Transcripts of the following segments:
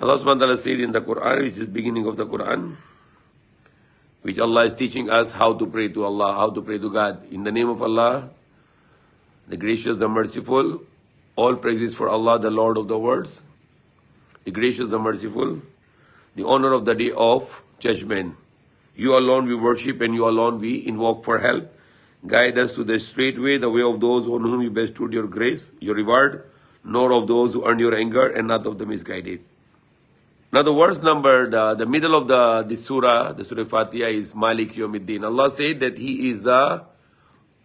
Allah subhanahu wa ta'ala said in the Quran, which is beginning of the Quran, which Allah is teaching us how to pray to Allah, how to pray to God. In the name of Allah, the gracious, the merciful, all praises for Allah, the Lord of the worlds, the gracious, the merciful, the honor of the day of judgment. You alone we worship and you alone we invoke for help. Guide us to the straight way, the way of those on whom you bestowed your grace, your reward, nor of those who earn your anger, and not of the misguided. Now the verse number, the middle of the surah, the Surah Fatihah is Malik Yawmiddin. Allah said that He is the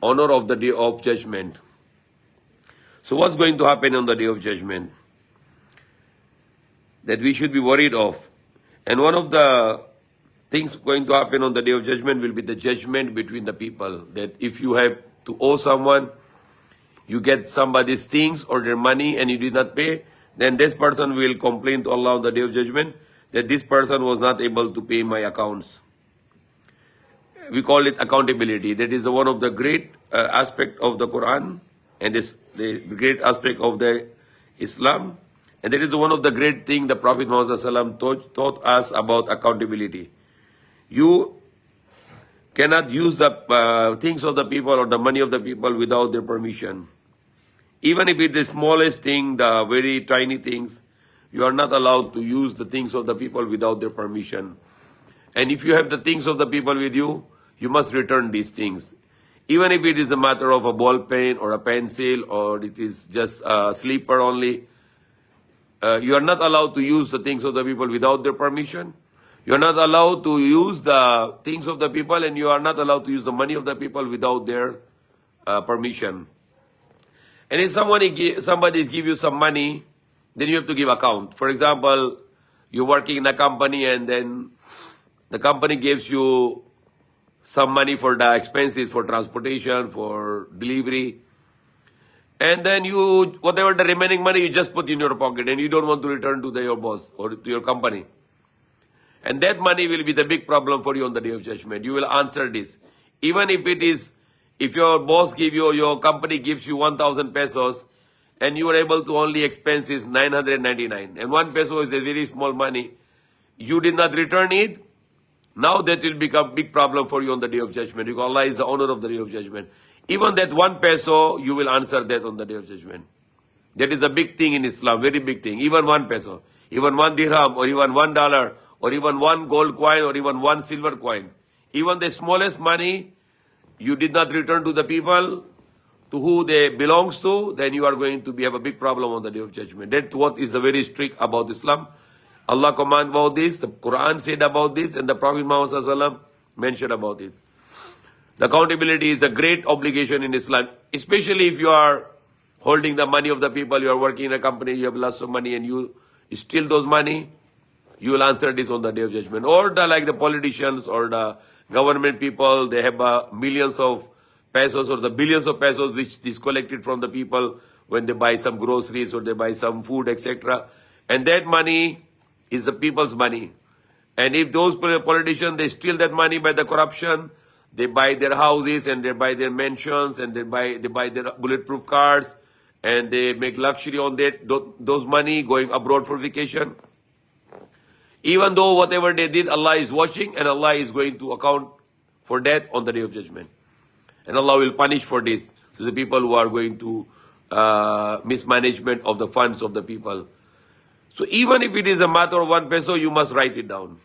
honor of the day of judgment. So what's going to happen on the day of judgment? That we should be worried of. And one of the things going to happen on the day of judgment will be the judgment between the people. That if you have to owe someone, you get somebody's things or their money and you did not pay, then this person will complain to Allah on the day of judgment that this person was not able to pay my accounts. We call it accountability. That is one of the great aspect of the Quran, and is the great aspect of the Islam. And that is one of the great things the Prophet Muhammad taught us about accountability. You cannot use the things of the people or the money of the people without their permission. Even if it is the smallest thing, the very tiny things, you are not allowed to use the things of the people without their permission. And if you have the things of the people with you, you must return these things. Even if it is a matter of a ball pen or a pencil or it is just a slipper only, you are not allowed to use the things of the people without their permission. You are not allowed to use the things of the people, and you are not allowed to use the money of the people without their permission. And if somebody give you some money, then you have to give account. For example, you're working in a company and then the company gives you some money for the expenses, for transportation, for delivery. And then you, whatever the remaining money, you just put in your pocket and you don't want to return to your boss or to your company. And that money will be the big problem for you on the day of judgment. You will answer this. Even if it is, if your boss give you, your company gives you 1,000 pesos and you are able to only expenses 999 and 1 peso is a very small money, you did not return it, now that will become big problem for you on the day of judgment. Because Allah is the owner of the day of judgment. Even that 1 peso, you will answer that on the day of judgment. That is a big thing in Islam, very big thing. Even 1 peso, even 1 dirham, or even $1, or even 1 gold coin, or even 1 silver coin. Even the smallest money, you did not return to the people to who they belongs to, then you are going to have a big problem on the day of judgment. That's what is the very strict about Islam. Allah command about this, the Quran said about this, and the Prophet Muhammad ﷺ mentioned about it. The accountability is a great obligation in Islam, especially if you are holding the money of the people, you are working in a company, you have lots of money and you steal those money, you will answer this on the day of judgment. Or like the politicians or the government people, they have millions of pesos or the billions of pesos which is collected from the people when they buy some groceries or they buy some food, etc. And that money is the people's money. And if those politicians, they steal that money by the corruption, they buy their houses and they buy their mansions and they buy their bulletproof cars and they make luxury on those money going abroad for vacation. Even though whatever they did, Allah is watching and Allah is going to account for that on the day of judgment. And Allah will punish for this to the people who are going to mismanagement of the funds of the people. So even if it is a matter of 1 peso, you must write it down.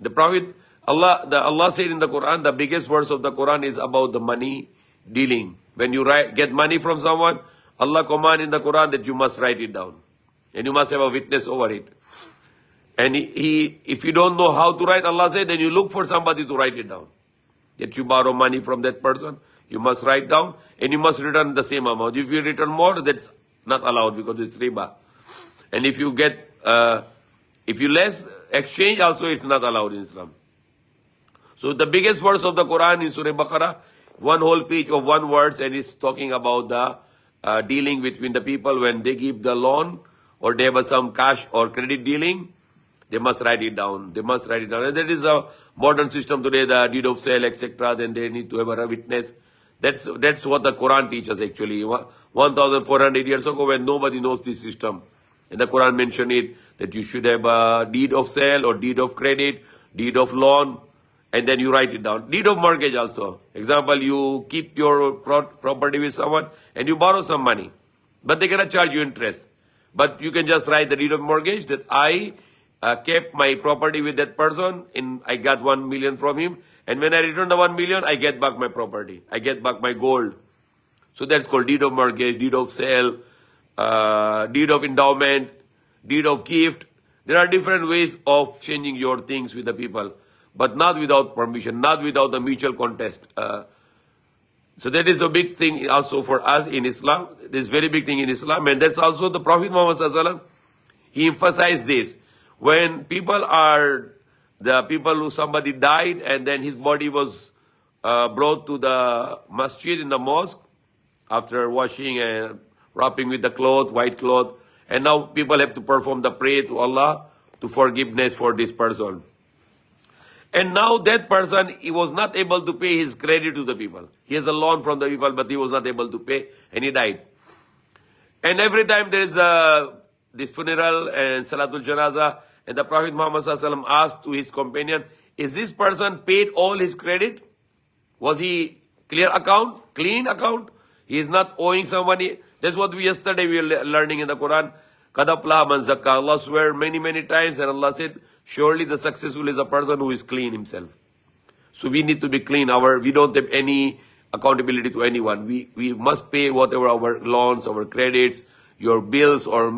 The Prophet, Allah said in the Quran, the biggest verse of the Quran is about the money dealing. When you get money from someone, Allah command in the Quran that you must write it down. And you must have a witness over it. And if you don't know how to write, Allah said, then you look for somebody to write it down. That you borrow money from that person, you must write down and you must return the same amount. If you return more, that's not allowed because it's riba. And if you get, if you less exchange, also it's not allowed in Islam. So the biggest verse of the Quran in Surah Baqarah, one whole page of 1 verse, and it's talking about the dealing between the people when they give the loan or they have some cash or credit dealing. They must write it down. They must write it down. And that is a modern system today, the deed of sale, etc. Then they need to have a witness. That's what the Quran teaches actually. 1,400 years ago when nobody knows this system. And the Quran mentioned it. that you should have a deed of sale or deed of credit, deed of loan, and then you write it down. Deed of mortgage also. Example, you keep your property with someone and you borrow some money, but they cannot charge you interest. But you can just write the deed of mortgage that I kept my property with that person and I got 1 million from him. And when I return the 1 million, I get back my property. I get back my gold. So that's called deed of mortgage, deed of sale, deed of endowment, deed of gift. There are different ways of changing your things with the people, but not without permission, not without a mutual contest. So that is a big thing also for us in Islam. This very big thing in Islam. And that's also the Prophet Muhammad Sallallahu Alaihi Wasallam, he emphasized this. When people are, the people who somebody died and then his body was brought to the masjid in the mosque after washing and wrapping with the cloth, white cloth. And now people have to perform the prayer to Allah to forgiveness for this person. And now that person, he was not able to pay his credit to the people. He has a loan from the people, but he was not able to pay and he died. And every time there is this funeral and Salatul Janazah, and the Prophet Muhammad Sallallahu Alaihi Wasallam asked to his companion, is this person paid all his credit? Was he clean account? He is not owing some money. That's what yesterday we were learning in the Quran. Qad aflaha man zakka. Allah swear many times and Allah said, surely the successful is a person who is clean himself. So we need to be clean. We don't have any accountability to anyone. We must pay whatever our loans, our credits, your bills or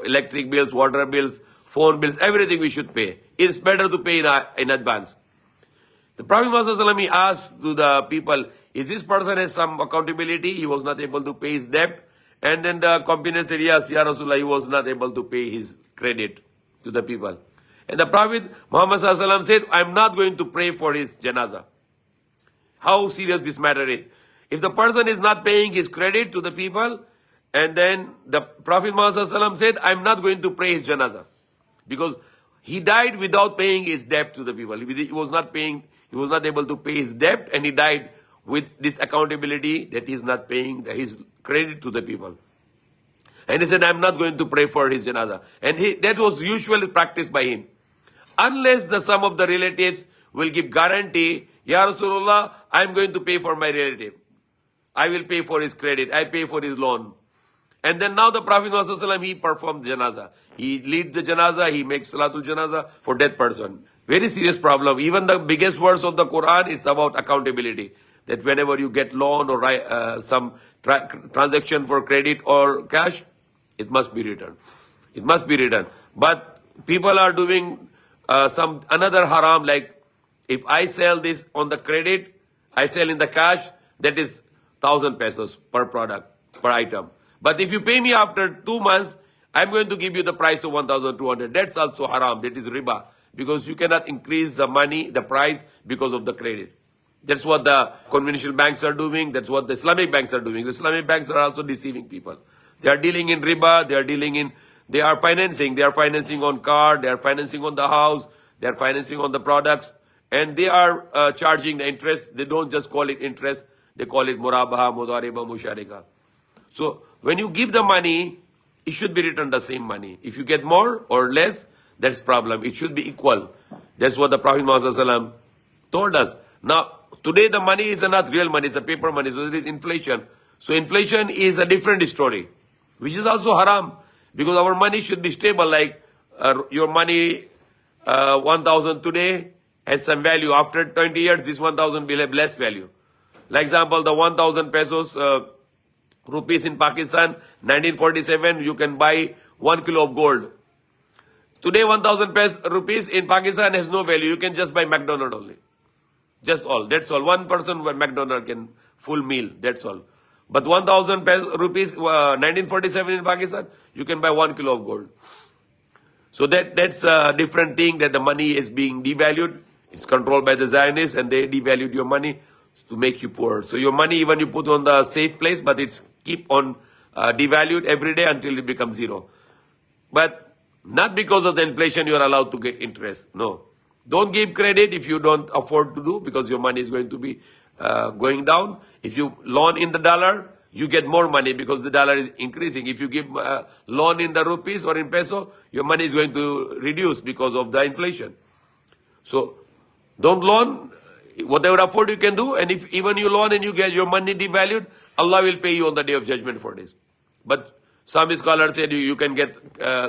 electric bills, water bills, phone bills, everything we should pay. It's better to pay in advance. The Prophet Muhammad asked to the people, is this person has some accountability? He was not able to pay his debt. And then the companion said, yes, Ya Rasulullah, he was not able to pay his credit to the people. And the Prophet Muhammad said, I'm not going to pray for his janazah. How serious this matter is. If the person is not paying his credit to the people, and then the Prophet Muhammad said, I'm not going to pray his janazah. Because he died without paying his debt to the people. He was not able to pay his debt, and he died with this accountability that he is not paying his credit to the people. And he said, I'm not going to pray for his janazah. And that was usually practiced by him. Unless some of the relatives will give guarantee, Ya Rasulullah, I'm going to pay for my relative. I will pay for his credit. I pay for his loan. And then now the Prophet Muhammad, he performs janazah. He leads the janazah. He makes salatul janazah for that person. Very serious problem. Even the biggest verse of the Quran, it's about accountability. That whenever you get loan or some transaction for credit or cash, it must be returned. It must be returned. But people are doing another haram, like if I sell this on the credit, I sell in the cash, that is 1,000 pesos per product, per item. But if you pay me after 2 months, I'm going to give you the price of 1,200. That's also haram. That is riba. Because you cannot increase the money, the price, because of the credit. That's what the conventional banks are doing. That's what the Islamic banks are doing. The Islamic banks are also deceiving people. They are dealing in riba. They are financing. They are financing on car. They are financing on the house. They are financing on the products. And they are charging the interest. They don't just call it interest. They call it murabaha, mudariba, musharika. So when you give the money, it should be returned the same money. If you get more or less, that's problem. It should be equal. That's what the Prophet Muhammad told us. Now, today the money is not real money, it's a paper money, so there is inflation. So inflation is a different story, which is also haram, because our money should be stable, like your money, 1,000 today has some value. After 20 years, this 1,000 will have less value. Like example, the 1,000 pesos, rupees in Pakistan, 1947, you can buy 1 kilo of gold. Today, 1,000 rupees in Pakistan has no value. You can just buy McDonald's only. Just all. That's all. One person with McDonald's can full meal. That's all. But 1,000 rupees, 1947 in Pakistan, you can buy 1 kilo of gold. So that's a different thing, that the money is being devalued. It's controlled by the Zionists, and they devalued your money to make you poor. So your money, even you put on the safe place, but it's keep on devalued every day until it becomes zero. But not because of the inflation you are allowed to get interest. No. Don't give credit if you don't afford to do, because your money is going to be going down. If you loan in the dollar, you get more money because the dollar is increasing. If you give loan in the rupees or in peso, your money is going to reduce because of the inflation. So don't loan. Whatever afford you can do, and if even you loan and you get your money devalued, Allah will pay you on the day of judgment for this. But some scholars said you can get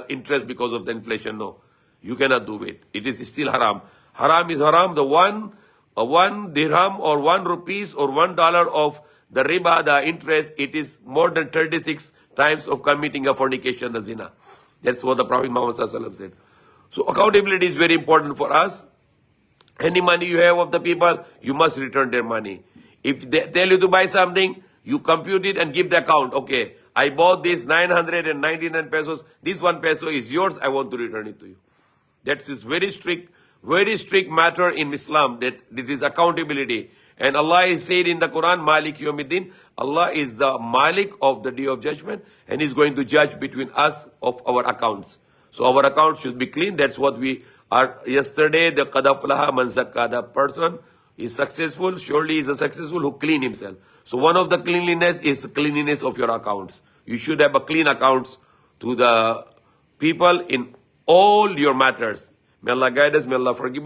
interest because of the inflation. No, you cannot do it. It is still haram. Haram is haram. The one dirham or 1 rupees or $1 of the riba, the interest, it is more than 36 times of committing a fornication, the zina. That's what the Prophet Muhammad ﷺ said. So accountability is very important for us. Any money you have of the people, you must return their money. If they tell you to buy something, you compute it and give the account. Okay, I bought this 999 pesos. This 1 peso is yours. I want to return it to you. That is very strict matter in Islam. That it is accountability. And Allah is said in the Quran, Malik Yawmiddin. Allah is the Malik of the day of judgment, and is going to judge between us of our accounts. So our accounts should be clean. That's what we are. Yesterday, the qad aflaha man zakka, the person is successful. Surely is a successful who clean himself. So one of the cleanliness is the cleanliness of your accounts. You should have a clean accounts to the people in all your matters. May Allah guide us. May Allah forgive us.